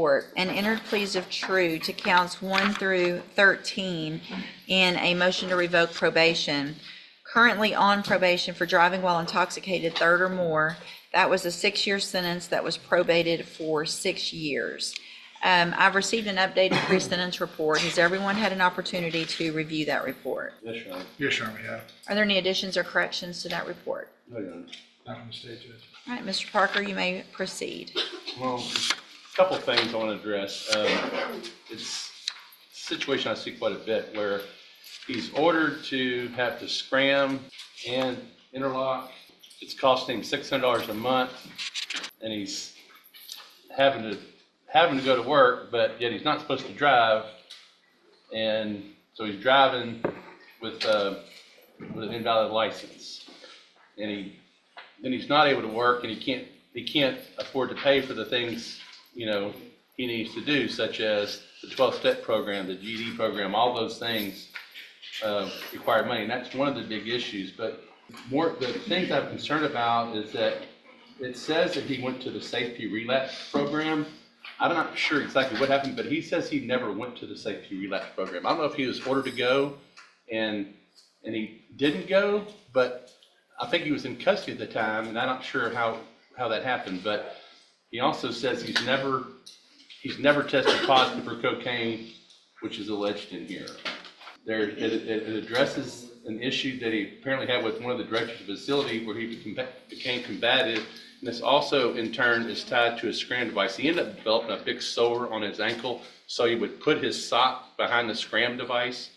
court and entered pleas of true to counts 1 through 13 in a motion to revoke probation. Currently on probation for driving while intoxicated, third or more. That was a 6-year sentence that was probated for 6 years. I've received an updated pre-sentence report. Has everyone had an opportunity to review that report? Yes, Your Honor. Yes, Your Honor, we have. Are there any additions or corrections to that report? No, Your Honor. Not from the state judge. All right, Mr. Parker, you may proceed. Well, a couple of things I want to address. It's a situation I see quite a bit where he's ordered to have the SCRAM and interlock. It's costing him $600 a month, and he's having to go to work, but yet he's not supposed to drive, and so he's driving with an invalid license, and then he's not able to work, and he can't afford to pay for the things he needs to do, such as the 12-step program, the GED program. All those things require money, and that's one of the big issues. But the things I'm concerned about is that it says that he went to the safety relapse program. I'm not sure exactly what happened, but he says he never went to the safety relapse program. I don't know if he was ordered to go and he didn't go, but I think he was in custody at the time, and I'm not sure how that happened. But he also says he's never tested positive for cocaine, which is alleged in here. It addresses an issue that he apparently had with one of the directors of the facility where he became combative. And this also, in turn, is tied to a SCRAM device. He ended up developing a big sore on his ankle, so he would put his sock behind the SCRAM device.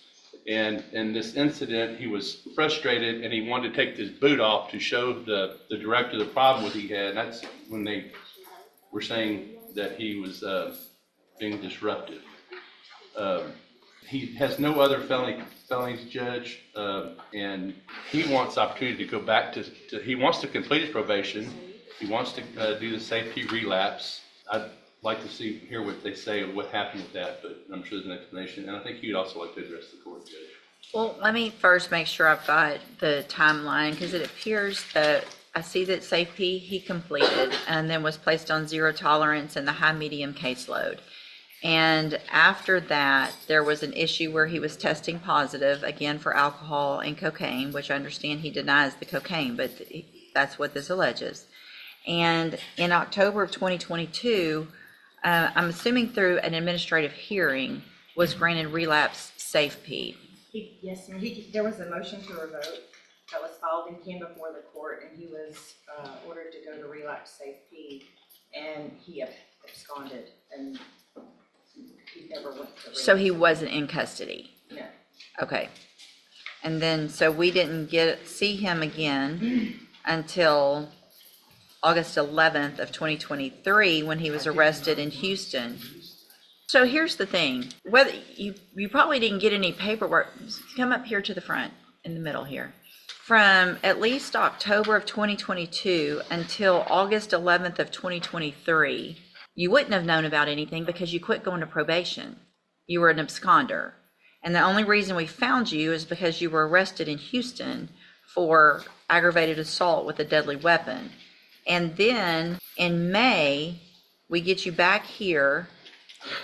And in this incident, he was frustrated, and he wanted to take his boot off to show the director the problem that he had. And that's when they were saying that he was being disruptive. He has no other felonies, Judge, and he wants the opportunity to go back he wants to complete his probation. He wants to do the safety relapse. I'd like to hear what they say of what happened with that, but I'm sure there's an explanation. And I think you'd also like to address the court, Judge. Well, let me first make sure I've got the timeline, because it appears that I see that safety he completed and then was placed on zero tolerance in the high-medium caseload. And after that, there was an issue where he was testing positive, again, for alcohol and cocaine, which I understand he denies the cocaine, but that's what this alleges. And in October of 2022, I'm assuming through an administrative hearing, was granted relapse SafeP. Yes, ma'am. There was a motion to revoke that was filed and came before the court, and he was ordered to go to relapse SafeP, and he absconded, and he never went to relapse. So he wasn't in custody? No. Okay. And then, so we didn't see him again until August 11th of 2023, when he was arrested in Houston. So here's the thing, whether you probably didn't get any paperwork. Come up here to the front, in the middle here. From at least October of 2022 until August 11th of 2023, you wouldn't have known about anything because you quit going to probation. You were an absconder. And the only reason we found you is because you were arrested in Houston for aggravated assault with a deadly weapon. And then in May, we get you back here,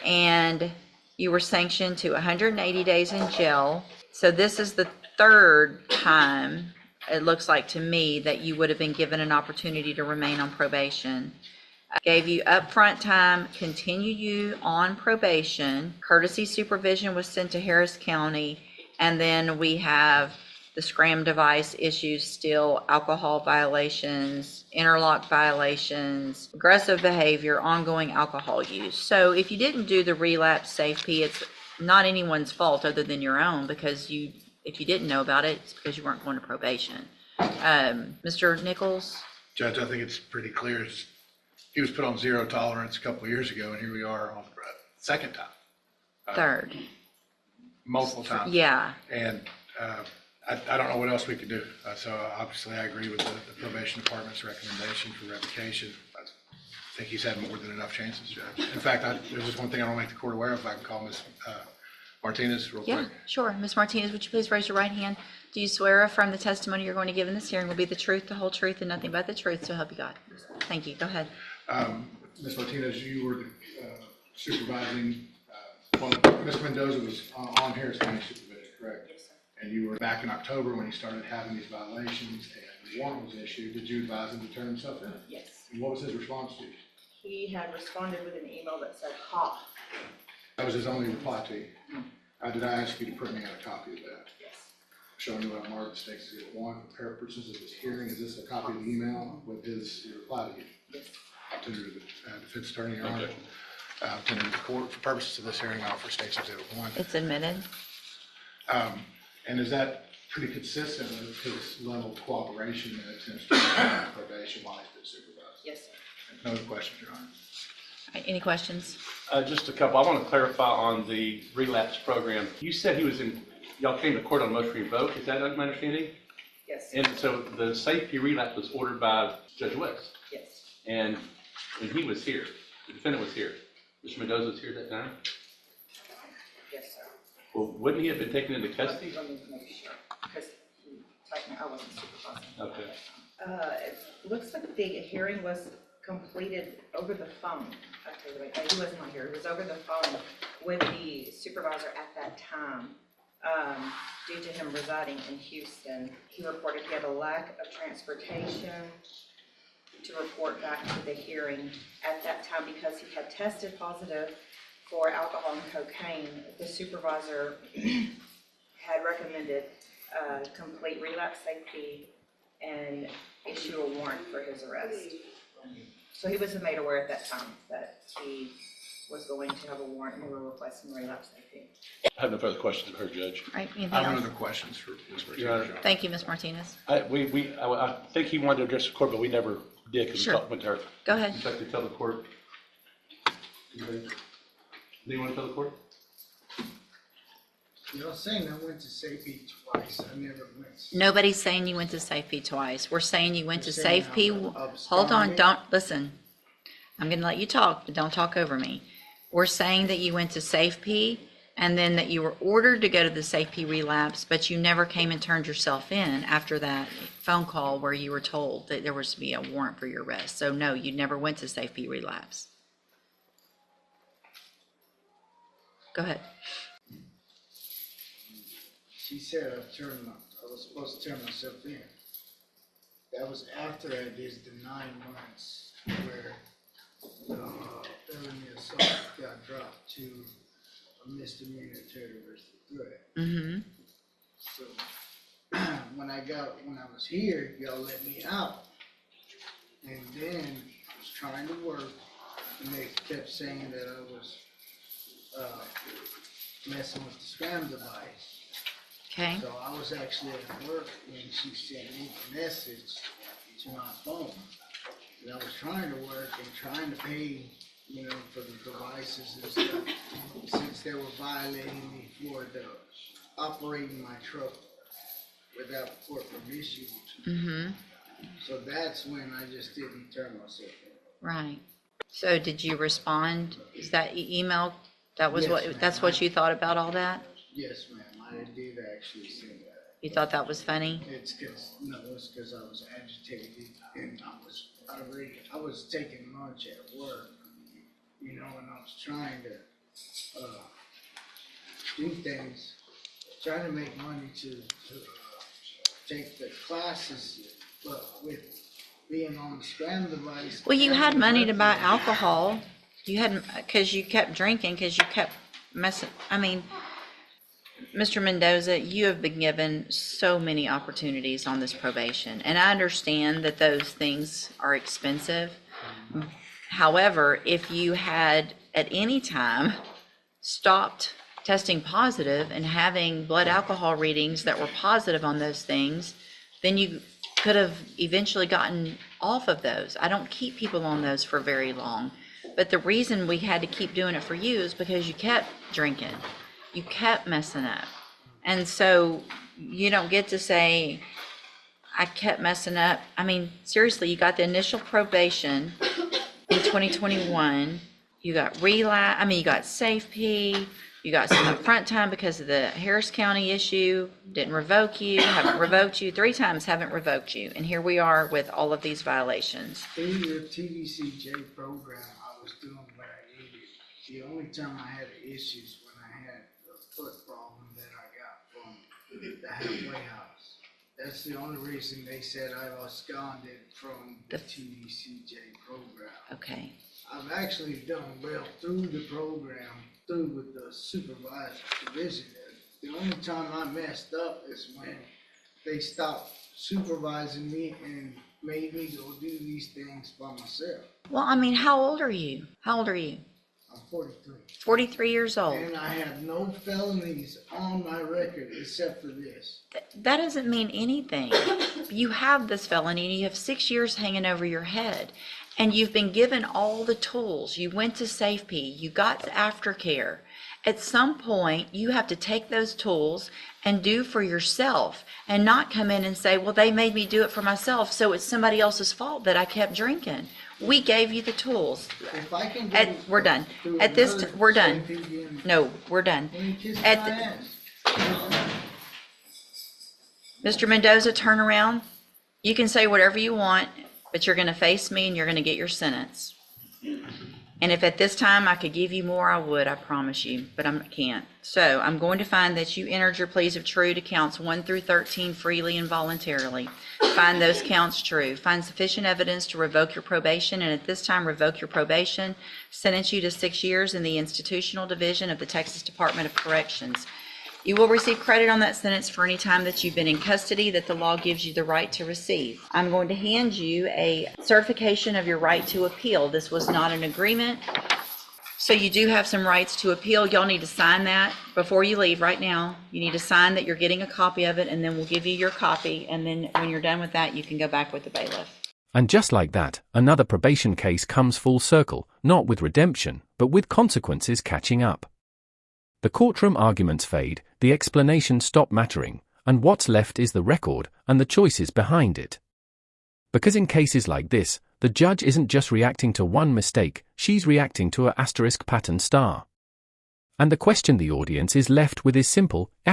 and you were sanctioned to 180 days in jail. So this is the third time, it looks like to me, that you would have been given an opportunity to remain on probation. I gave you upfront time, continued you on probation. Courtesy supervision was sent to Harris County, and then we have the SCRAM device issues still, alcohol violations, interlock violations, aggressive behavior, ongoing alcohol use. So if you didn't do the relapse SafeP, it's not anyone's fault other than your own, because if you didn't know about it, it's because you weren't going to probation. Mr. Nichols? Judge, I think it's pretty clear. He was put on zero tolerance a couple of years ago, and here we are on the second time. Third. Multiple times. Yeah. And I don't know what else we could do. So obviously I agree with the probation department's recommendation for revocation. I think he's had more than enough chances, Judge. In fact, there's just one thing I want to make the court aware of. If I can call Ms. Martinez real quick. Yeah, sure. Ms. Martinez, would you please raise your right hand? Do you swear affirm the testimony you're going to give in this hearing will be the truth, the whole truth, and nothing but the truth, so help you God? Thank you. Go ahead. Ms. Martinez, you were the supervising, well, Ms. Mendoza was on Harris County supervision, correct? Yes, sir. And you were back in October when he started having these violations and the warrant was issued. Did you advise him to turn himself in? Yes. And what was his response to you? He had responded with an email that said, "Ha." That was his only reply to you? Did I ask you to print me out a copy of that? Yes. Showing you what I marked State's Exhibit 1 for purposes of this hearing. Is this a copy of the email with his reply to you? Yes. I'll tender to the defense attorney, Your Honor. Okay. I'll tender to the court for purposes of this hearing. I'll offer State's Exhibit 1. It's admitted. And is that pretty consistent with his level of cooperation and attempts to prevent probation while he's been supervised? Yes, sir. No other questions, Your Honor? All right, any questions? Just a couple. I want to clarify on the relapse program. You said he was in, y'all came to court on motion to revoke. Is that my understanding? Yes. And so the safety relapse was ordered by Judge West. Yes. And when he was here, the defendant was here. Mr. Mendoza was here that time. Yes, sir. Well, wouldn't he have been taken into custody? Let me make sure, because technically I wasn't supervising. Okay. It looks like the hearing was completed over the phone. Actually, he was not here. It was over the phone with the supervisor at that time. Due to him residing in Houston, he reported he had a lack of transportation to report back to the hearing at that time because he had tested positive for alcohol and cocaine. The supervisor had recommended complete relapse safety and issue a warrant for his arrest. So he was made aware at that time that he was going to have a warrant and we were requesting relapse safety. I have no further questions of her, Judge. All right, anything I have no else? other questions for Ms. Martinez, Your Honor. Your Honor. Thank you, Ms. Martinez. I think he wanted to address the court, but we never did because we Sure. talked with her. Go ahead. Would you like to tell the court? Anybody? Do you want to tell the court? Y'all saying I went to safety twice, I never went. Nobody's saying you went to Safe twice. We're saying you went to You're saying Safe I'm Hold on, absconding? don't, listen. I'm gonna let you talk, but don't talk over me. We're saying that you went to Safe and then that you were ordered to go to the Safe relapse, but you never came and turned yourself in after that phone call where you were told that there was to be a warrant for your arrest. So no, you never went to Safe relapse. Go ahead. She said I was supposed to turn myself in. That was after I did the 9 months where felony assault got dropped to a misdemeanor terrorist threat. Mm-hmm. So when I was here, y'all let me out. And then I was trying to work and they kept saying that I was messing with the SCRAM device. Okay. So I was actually at work when she sent me the message to my phone. And I was trying to work and trying to pay, for the devices and stuff, since they were violating me for the operating my truck without court permission. Mm-hmm. So that's when I just didn't turn myself in. Right. So did you respond? Is that email? That was Yes, ma'am. that's what you thought about all that? Yes, ma'am, I did actually say that. You thought that was funny? It's because I was agitated and I was taking lunch at work, and I was trying to, do things, trying to make money to take the classes, but with being on the SCRAM device. Well, you had money to buy working. alcohol. You had, because you kept drinking, because you kept messing. I mean, Mr. Mendoza, you have been given so many opportunities on this probation, and I understand that those things are expensive. However, if you had at any time stopped testing positive and having blood alcohol readings that were positive on those things, then you could have eventually gotten off of those. I don't keep people on those for very long. But the reason we had to keep doing it for you is because you kept drinking. You kept messing up. And so you don't get to say, I kept messing up. I mean, seriously, you got the initial probation in 2021. You got relapse, you got Safe P. You got some upfront time because of the Harris County issue. Didn't revoke you, haven't revoked you. 3 times haven't revoked you. And here we are with all of these violations. Through your TVCJ program, I was doing what I needed The only time I had issues when I had the foot problem that I got from the halfway house. That's the only reason they said I absconded from the TDCJ program. Okay. I've actually done well through the program, through with the supervisor division. The only time I messed up is when they stopped supervising me and made me go do these things by myself. Well, I mean, how old are you? How old are you? I'm 43. 43 years old. And I have no felonies on my record except for this. That doesn't mean anything. You have this felony and you have 6 years hanging over your head. And you've been given all the tools. You went to safety. You got to aftercare. At some point, you have to take those tools and do for yourself and not come in and say, well, they made me do it for myself, so it's somebody else's fault that I kept drinking. We gave you the tools. If I can We're done. through At this, another we're done. safety again, No, we're done. let me kiss my At the- ass. Mr. Mendoza, turn around. You can say whatever you want, but you're gonna face me and you're gonna get your sentence. And if at this time I could give you more, I would, I promise you, but I can't. So I'm going to find that you entered your pleas of true to counts 1 through 13 freely and voluntarily. Find those counts true. Find sufficient evidence to revoke your probation, and at this time revoke your probation, sentence you to 6 years in the institutional division of the Texas Department of Corrections. You will receive credit on that sentence for any time that you've been in custody that the law gives you the right to receive. I'm going to hand you a certification of your right to appeal. This was not an agreement, so you do have some rights to appeal. Y'all need to sign that before you leave right now. You need to sign that you're getting a copy of it, and then we'll give you your copy, and then when you're done with that, you can go back with the bailiff. And just like that, another probation case comes full circle, not with redemption, but with consequences catching up. The courtroom arguments fade, the explanations stop mattering, and what's left is the record and the choices behind it. Because in cases like this, the judge isn't just reacting to one mistake, she's reacting to a * pattern star. And the question the audience is left with is simple, ***,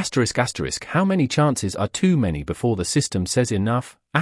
how many chances are too many before the system says enough, ***.